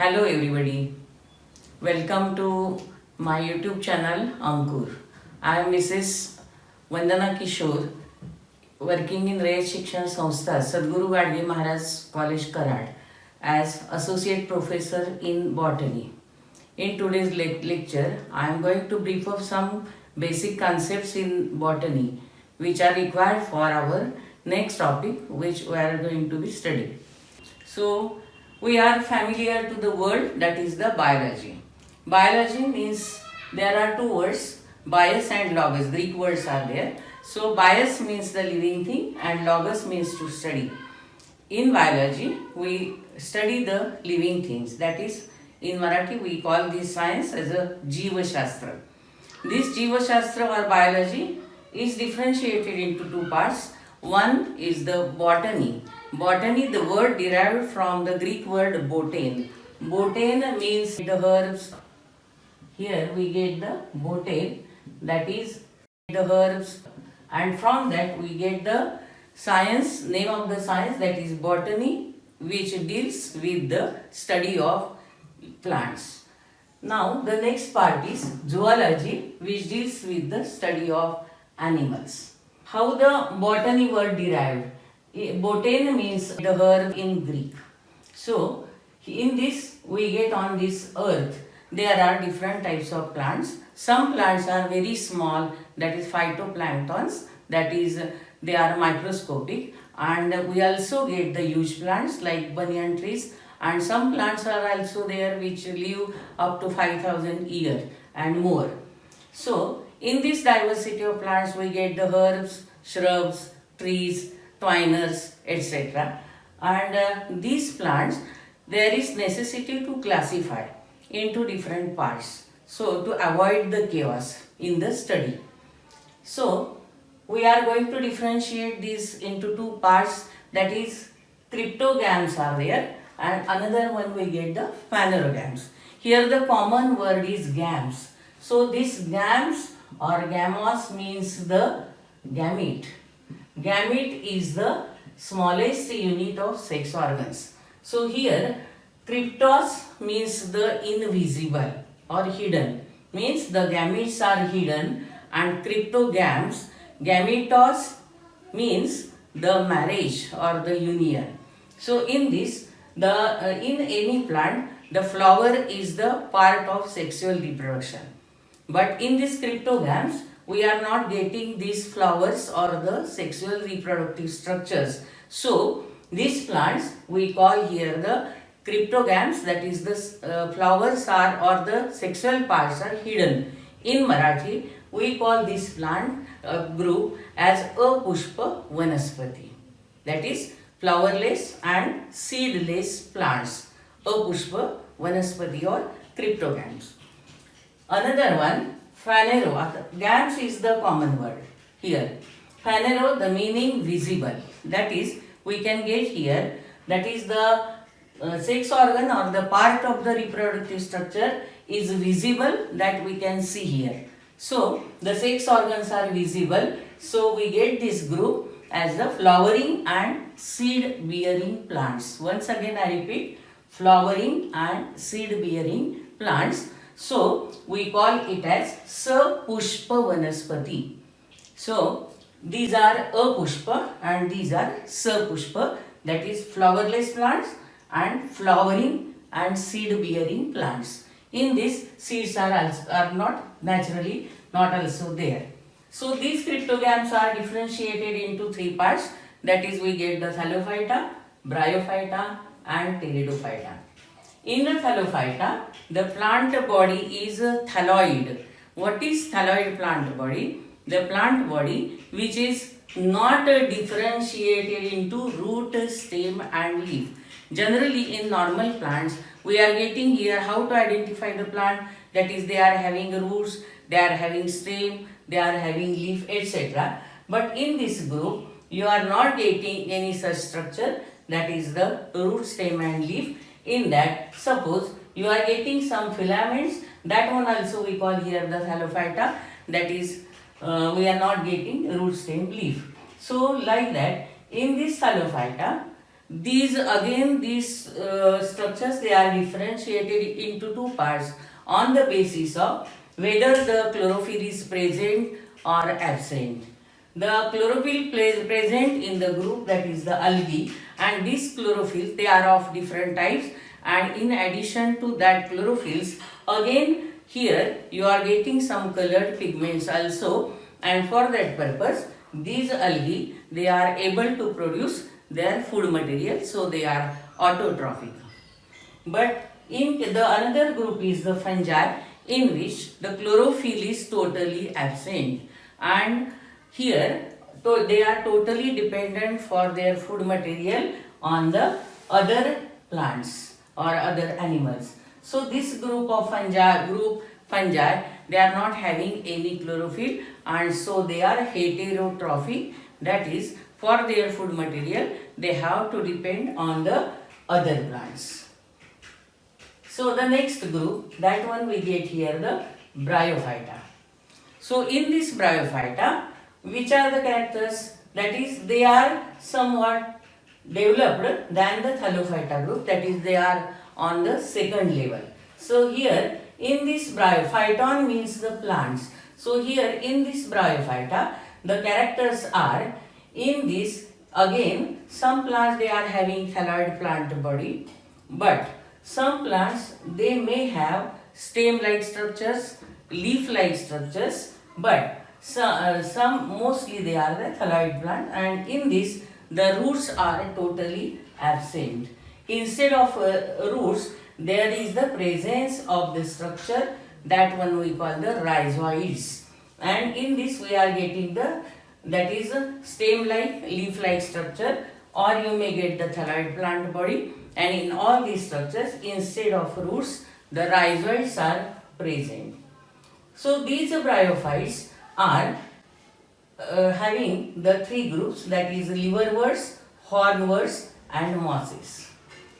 Hello everybody. Welcome to my YouTube channel Ankur. I am Mrs. Vandana Kishore working in Rayat Shikshan Sanstha Sadguru Gadge Maharaj College Karad as Associate Professor in Botany. In today's lecture, I am going to brief of some basic concepts in botany which are required for our next topic which we are going to be studying. So, we are familiar to the word that is the biology. Biology means there are two words, bios and logos. Greek words are there. So, bios means the living thing and logos means to study. In biology, we study the living things. That is, in Marathi, we call this science as a Jiva Shastra. This Jiva Shastra or biology is differentiated into two parts. One is the botany. Botany, the word derived from the Greek word botane. Botane means the herbs. Here we get the botane, that is the herbs, and from that we get the science, name of the science, that is botany, which deals with the study of plants. Now the next part is zoology, which deals with the study of animals. How the botany word derived? Botany means the herb in Greek. So in this we get on this earth there are different types of plants. Some plants are very small, that is phytoplanktons, that is they are microscopic, and we also get the huge plants like banyan trees, and some plants are also there which live up to 5,000 years and more. So in this diversity of plants we get the herbs, shrubs, trees, twiners, etc. And these plants there is necessity to classify into different parts, so to avoid the chaos in the study. So we are going to differentiate these into two parts, that is cryptogams are there and another one we get the phanerogams. Here the common word is gams. So this gams or gamos means the gamete. Gamete is the smallest unit of sex organs. So here cryptos means the invisible or hidden, means the gametes are hidden, and cryptogams, gametos means the marriage or the union. So in this, in any plant the flower is the part of sexual reproduction, but in this cryptogams we are not getting these flowers or the sexual reproductive structures. So these plants we call here the cryptogams, that is the flowers are or the sexual parts are hidden. In Marathi we call this plant group as Apushpa Vanaspati, that is flowerless and seedless plants, Apushpa Vanaspati or cryptogams. Another one, phanero, gams is the common word here. Phanero, the meaning visible, that is we can get here, that is the sex organ or the part of the reproductive structure is visible, that we can see here. So the sex organs are visible, so we get this group as the flowering and seed bearing plants. Once again I repeat, flowering and seed bearing plants. So we call it as Sapushpa Vanaspati. So these are Apushpa and these are Sapushpa, that is flowerless plants and flowering and seed bearing plants. In this seeds are not naturally not also there. So these cryptogams are differentiated into three parts, that is we get the Thallophyta, Bryophyta and Pteridophyta. In the Thallophyta, the plant body is thalloid. What is thalloid plant body? The plant body which is not differentiated into root, stem and leaf. Generally in normal plants we are getting here how to identify the plant, that is they are having roots, they are having stem, they are having leaf, etc. But in this group you are not getting any such structure, that is the root, stem and leaf. In that, suppose you are getting some filaments, that one also we call here the Thallophyta, that is we are not getting root, stem, leaf. So like that in this Thallophyta These structures, they are differentiated into two parts on the basis of whether the chlorophyll is present or absent. The chlorophyll present in the group, that is the algae, and these chlorophylls, they are of different types, and in addition to that chlorophylls, again here you are getting some colored pigments also, and for that purpose these algae, they are able to produce their food material, so they are autotrophic. But in the another group is the fungi, in which the chlorophyll is totally absent, and here they are totally dependent for their food material on the other plants or other animals. So this group of fungi, they are not having any chlorophyll, and so they are heterotrophic, that is, for their food material they have to depend on the other plants. So the next group, that one we get here, the bryophyta. So in this bryophyta, which are the characters? That is, they are somewhat developed than the thallophyta group, that is, they are on the second level. So here in this bryophyton means the plants. So here in this bryophyta, the characters are, in this again some plants they are having thalloid plant body, but some plants they may have stem-like structures, leaf-like structures, but some mostly they are the thalloid plant, and in this the roots are totally absent. Instead of roots, there is the presence of the structure, that one we call the rhizoids, and in this we are getting the, that is a stem-like, leaf-like structure, or you may get the thalloid plant body, and in all these structures instead of roots the rhizoids are present. So these bryophytes are having the three groups, that is liverworts, hornworts and mosses.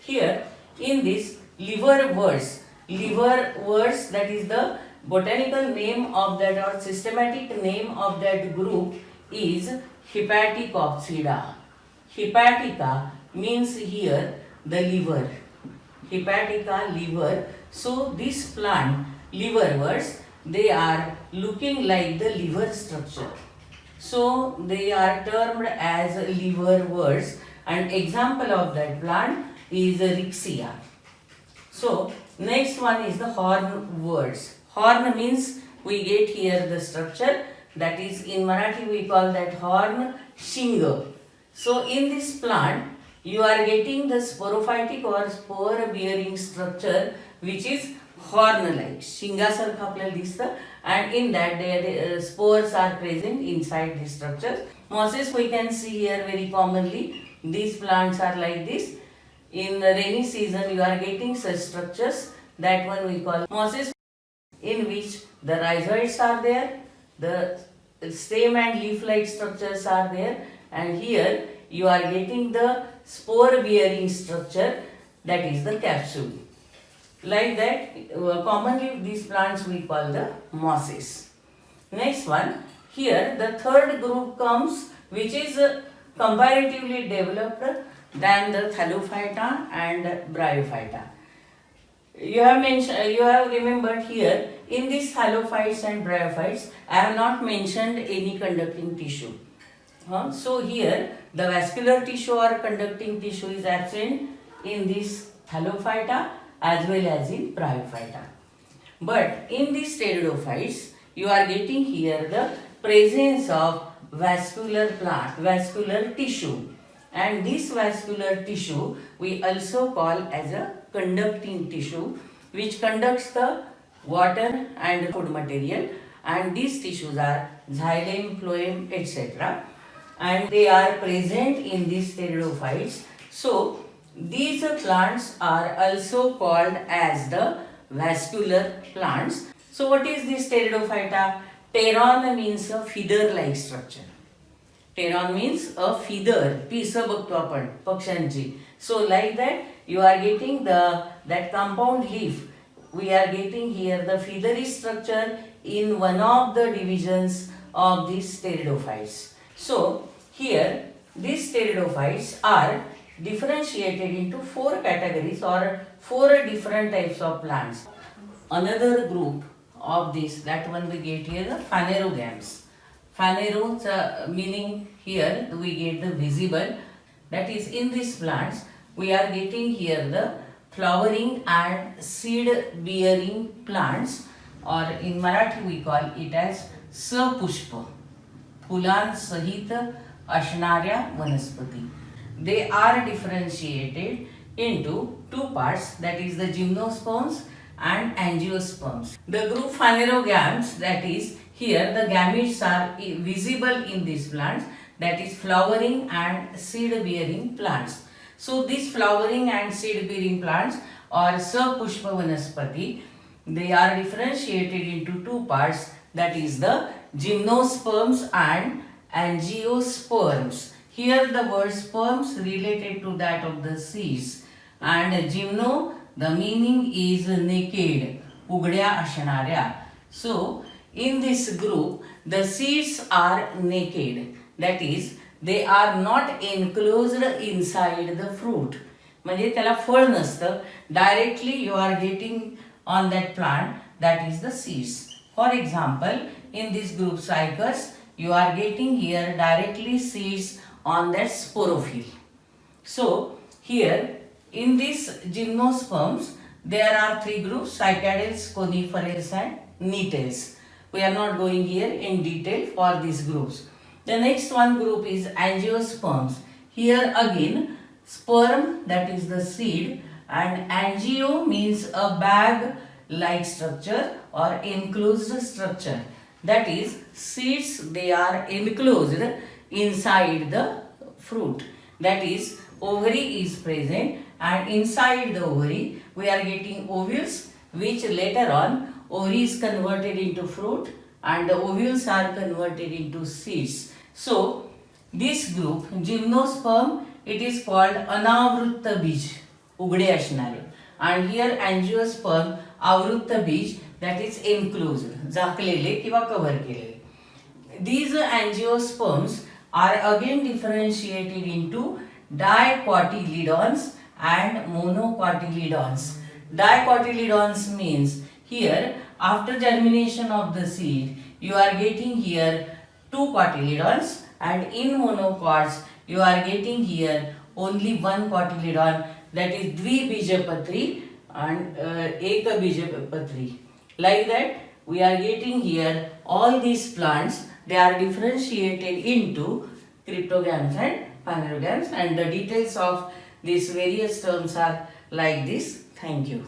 Here in this liverworts, that is the botanical name of that or systematic name of that group is Hepaticopsida. Hepatica means here the liver. Hepatica, liver. So this plant, liverworts, they are looking like the liver structure. So they are termed as liverworts, and example of that plant is Rixia. So next one is the hornworts. Horn means we get here the structure, that is in Marathi we call that horn shinga. So in this plant you are getting the sporophytic or spore bearing structure which is horn-like, शिंगासारखं आपल्याला दिसतं, and in that their spores are present inside these structures. Mosses we can see here very commonly. These plants are like this. In the rainy season you are getting such structures, that one we call mosses, in which the rhizoids are there, the stem and leaf-like structures are there, and here you are getting the spore-bearing structure, that is the capsule. Like that, commonly these plants we call the mosses. Next one, here the third group comes, which is comparatively developed than the thallophyta and bryophyta. You have remembered here, in these thallophytes and bryophytes, I have not mentioned any conducting tissue. So here the vascular tissue or conducting tissue is absent in this thallophyta as well as in bryophyta. But in these pteridophytes, you are getting here the presence of vascular tissue, and this vascular tissue we also call as a conducting tissue, which conducts the water and food material, and these tissues are xylem, phloem, etc., and they are present in these pteridophytes. So these plants are also called as the vascular plants. So what is this pteridophyta? Pteron means a feather-like structure. Pteron means a feather, piece बघतो आपण पक्ष्यांची. So like that you are getting that compound leaf. We are getting here the feathery structure in one of the divisions of these pteridophytes. So here these pteridophytes are differentiated into 4 categories or 4 different types of plants. Another group of this, that one we get here, the phanerogams. Phaneros meaning here we get the visible, that is in these plants we are getting here the flowering and seed bearing plants, or in Marathi we call it as सपुष्प, फुलांसहित असणाऱ्या वनस्पती. They are differentiated into 2 parts, that is the gymnosperms and angiosperms. The group phanerogams, that is here the gametes are visible in these plants, that is flowering and seed bearing plants. So these flowering and seed bearing plants or sapushpa vanaspati, they are differentiated into 2 parts, that is the gymnosperms and angiosperms. Here the word sperms related to that of the seeds, and gymno, the meaning is naked, उघड्या असणाऱ्या. So in this group the seeds are naked, that is they are not enclosed inside the fruit. म्हणजे त्याला फळ नसतं, directly you are getting on that plant, that is the seeds. For example, in this group Cycas, you are getting here directly seeds on that sporophyll. So here in these gymnosperms there are 3 groups: cycadales, coniferae and netales. We are not going here in detail for these groups. The next one group is angiosperms. Here again sperm, that is the seed, and angio means a bag like structure or enclosed structure, that is seeds they are enclosed inside the fruit, that is ovary is present, and inside the ovary we are getting ovules, which later on ovary is converted into fruit and the ovules are converted into seeds. So this group gymnosperm, it is called अनावृत्त बीज, उघडे असणारे, and here angiosperm आवृत्त बीज, that is enclosed, झाकलेले किंवा cover केलेले. These angiosperms are again differentiated into dicotyledons and monocotyledons. Dicotyledons means here after germination of the seed you are getting here 2 cotyledons, and in monocots you are getting here only 1 cotyledon, that is द्विबीजपत्री and ekabijapatri. Like that we are getting here all these plants, they are differentiated into cryptogams and phanerogams, and the details of these various terms are like this. Thank you.